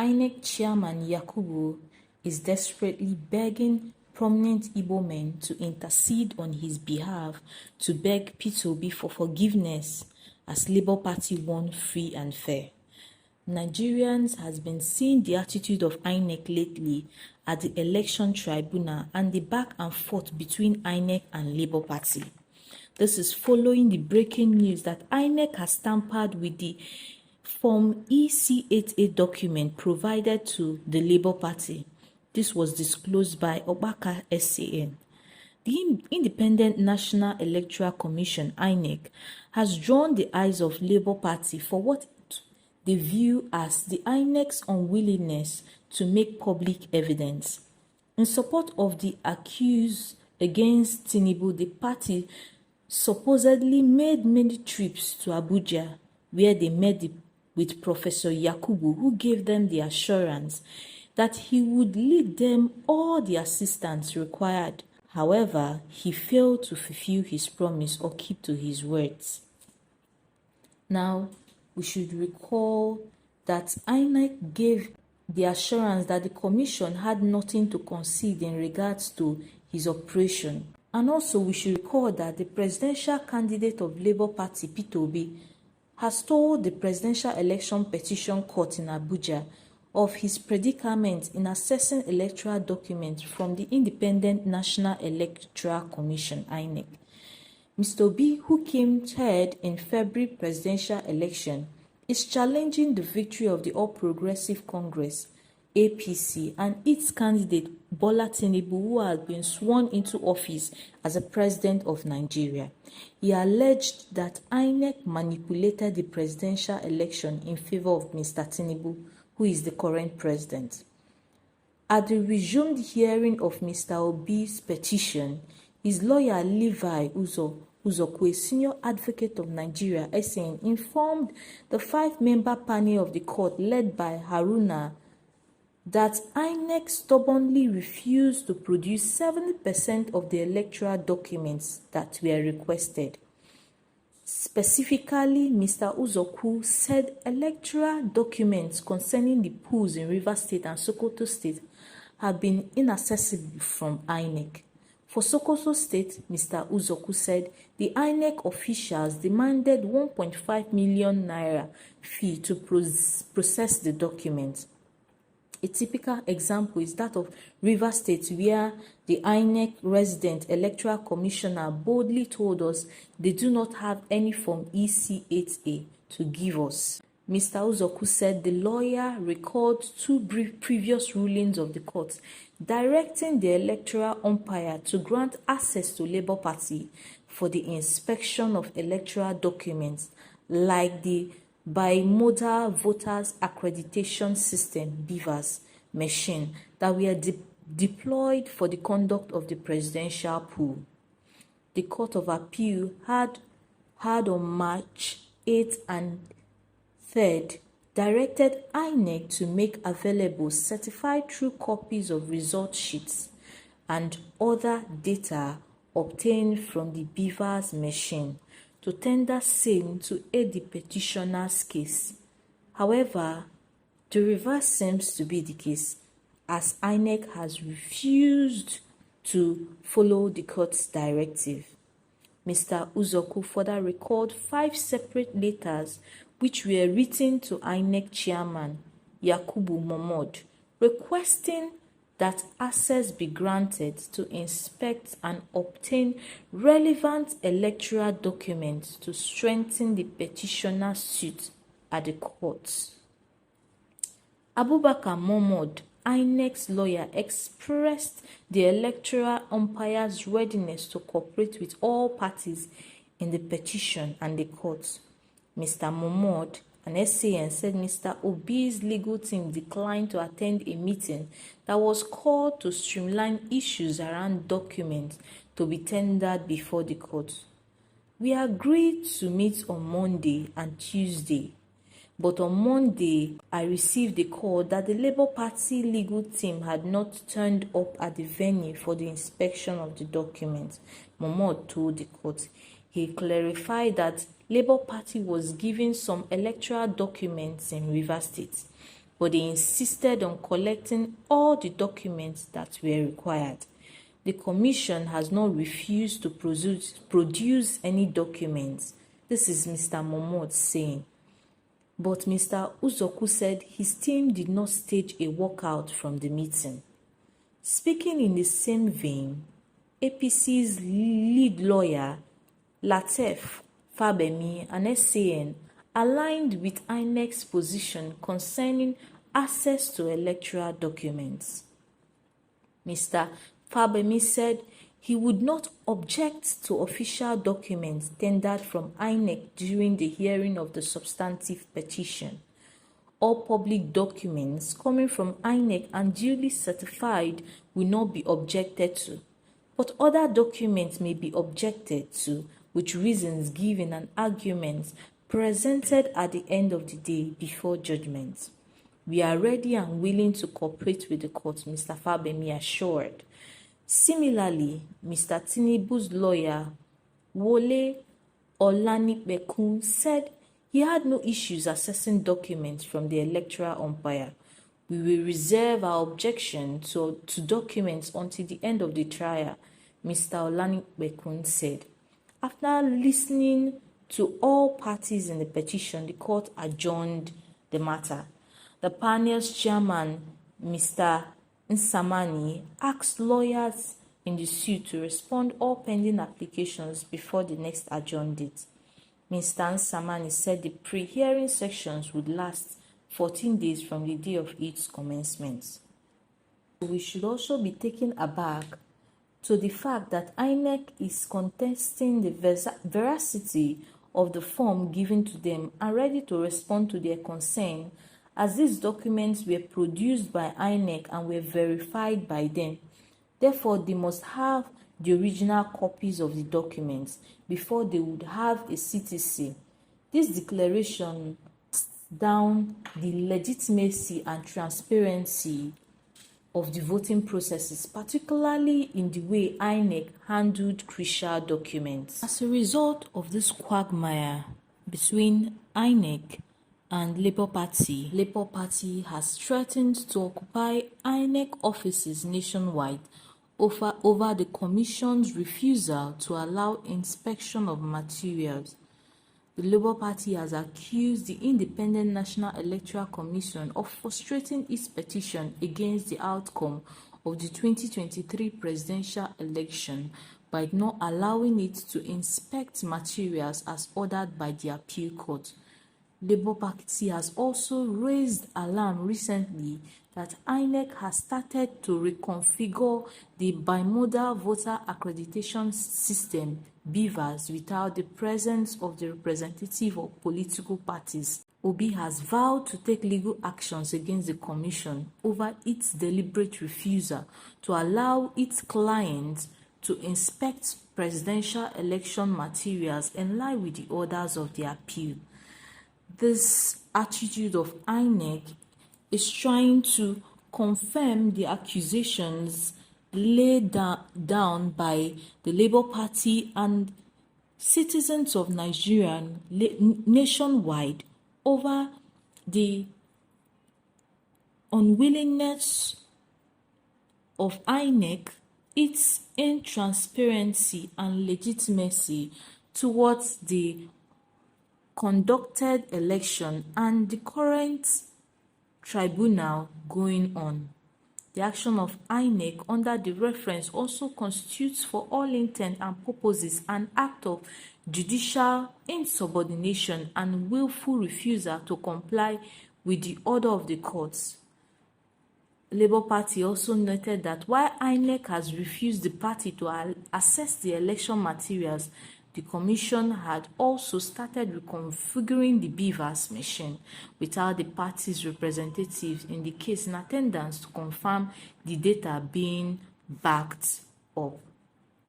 Inec chairman Yakubu is desperately begging prominent Igbo men to intercede on his behalf to beg Peter Obi for forgiveness as Labour Party won free and fair. Nigerians has been seeing the attitude of Inec lately at the election tribunal and the back and forth between Inec and Labour Party. This is following the breaking news that Inec has tampered with the Form EC88 document provided to the Labour Party. This was disclosed by Obaka SAN. The Independent National Electoral Commission, INEC, has drawn the eyes of Labour Party for what they view as the INEC's unwillingness to make public evidence. In support of the accuse against Tinubu, the party supposedly made many trips to Abuja, where they met with Professor Yakubu, who gave them the assurance that he would lead them all the assistance required. However, he failed to fulfill his promise or keep to his words. Now, we should recall that INEC gave the assurance that the commission had nothing to concede in regards to his operation. And also, we should recall that the presidential candidate of Labour Party, Peter Obi, has told the Presidential Election Petition Court in Abuja of his predicament in assessing electoral documents from the Independent National Electoral Commission, INEC. Mr. Obi, who came third in February presidential election, is challenging the victory of the All Progressive Congress, APC, and its candidate, Bola Tinubu, who has been sworn into office as a president of Nigeria. He alleged that INEC manipulated the presidential election in favor of Mr. Tinubu, who is the current president. At the resumed hearing of Mr. Obi's petition, his lawyer Levi Uzokwe, senior advocate of Nigeria, SAN, informed the 5-member panel of the court led by Haruna that INEC stubbornly refused to produce 70% of the electoral documents that were requested. Specifically, Mr. Uzokwu said electoral documents concerning the polls in Rivers State and Sokoto State have been inaccessible from INEC. For Sokoto State, Mr. Uzokwu said the INEC officials demanded 1.5 million naira fee to process the documents. A typical example is that of Rivers State, where the INEC resident electoral commissioner boldly told us they do not have any Form EC8A to give us. Mr. Uzokwu said the lawyer recalled 2 previous rulings of the court directing the electoral umpire to grant access to Labour Party for the inspection of electoral documents like the Bimodal Voters Accreditation System (BVAS) machine that were deployed for the conduct of the presidential poll. The Court of Appeal had on March 8th and 3rd directed INEC to make available certified true copies of result sheets and other data obtained from the BVAS machine to tender same to aid the petitioner's case. However, the reverse seems to be the case, as INEC has refused to follow the court's directive. Mr. Uzokwu further recalled 5 separate letters which were written to INEC chairman Yakubu Mohammed, requesting that access be granted to inspect and obtain relevant electoral documents to strengthen the petitioner's suit at the courts. Abubakar Mohammed, INEC's lawyer, expressed the electoral umpire's readiness to cooperate with all parties in the petition and the courts. Mr. Mohammed, an SAN, said Mr. Obi's legal team declined to attend a meeting that was called to streamline issues around documents to be tendered before the court. We agreed to meet on Monday and Tuesday, but on Monday, I received a call that the Labour Party legal team had not turned up at the venue for the inspection of the documents, Mohammed told the court. He clarified that Labour Party was given some electoral documents in Rivers State but they insisted on collecting all the documents that were required. The commission has not refused to produce any documents. This is Mr. Momot saying. But Mr. Uzoku said his team did not stage a walkout from the meeting. Speaking in the same vein, APC's lead lawyer, Lateef Fabemi, and SAN aligned with Inec's position concerning access to electoral documents. Mr. Fabemi said he would not object to official documents tendered from Inec during the hearing of the substantive petition. All public documents coming from Inec and duly certified will not be objected to, but other documents may be objected to with reasons given and arguments presented at the end of the day before judgment. We are ready and willing to cooperate with the court, Mr. Fabemi assured. Similarly, Mr. Tinubu's lawyer, Wole Olanipekun, said he had no issues accessing documents from the electoral umpire. We will reserve our objection to documents until the end of the trial, Mr. Olanipekun said. After listening to all parties in the petition, the court adjourned the matter. The panel's chairman, Mr. Nsamani, asked lawyers in the suit to respond all pending applications before the next adjourned date. Mr. Nsamani said the pre-hearing sections would last 14 days from the day of its commencement. We should also be taken aback to the fact that Inec is contesting the veracity of the form given to them and ready to respond to their concern, as these documents were produced by Inec and were verified by them. Therefore, they must have the original copies of the documents before they would have a CTC. This declaration puts down the legitimacy and transparency of the voting processes, particularly in the way Inec handled crucial documents. As a result of this quagmire between Inec and Labour Party has threatened to occupy Inec offices nationwide over the Commission's refusal to allow inspection of materials. The Labour Party has accused the Independent National Electoral Commission of frustrating its petition against the outcome of the 2023 presidential election by not allowing it to inspect materials as ordered by the appeal court. Labour Party has also raised alarm recently that Inec has started to reconfigure the bimodal voter accreditation system (BVAS) without the presence of the representative of political parties. Obi has vowed to take legal actions against the Commission over its deliberate refusal to allow its clients to inspect presidential election materials in line with the orders of the appeal. This attitude of Inec is trying to confirm the accusations laid down by the Labour Party and citizens of Nigeria nationwide over the unwillingness of Inec, its intransparency and legitimacy towards the conducted election and the current tribunal going on. The action of Inec under the reference also constitutes for all intent and purposes an act of judicial insubordination and willful refusal to comply with the order of the courts. Labour Party also noted that while Inec has refused the party to access the election materials, the Commission had also started reconfiguring the BVAS machine without the party's representatives in the case in attendance to confirm the data being backed up.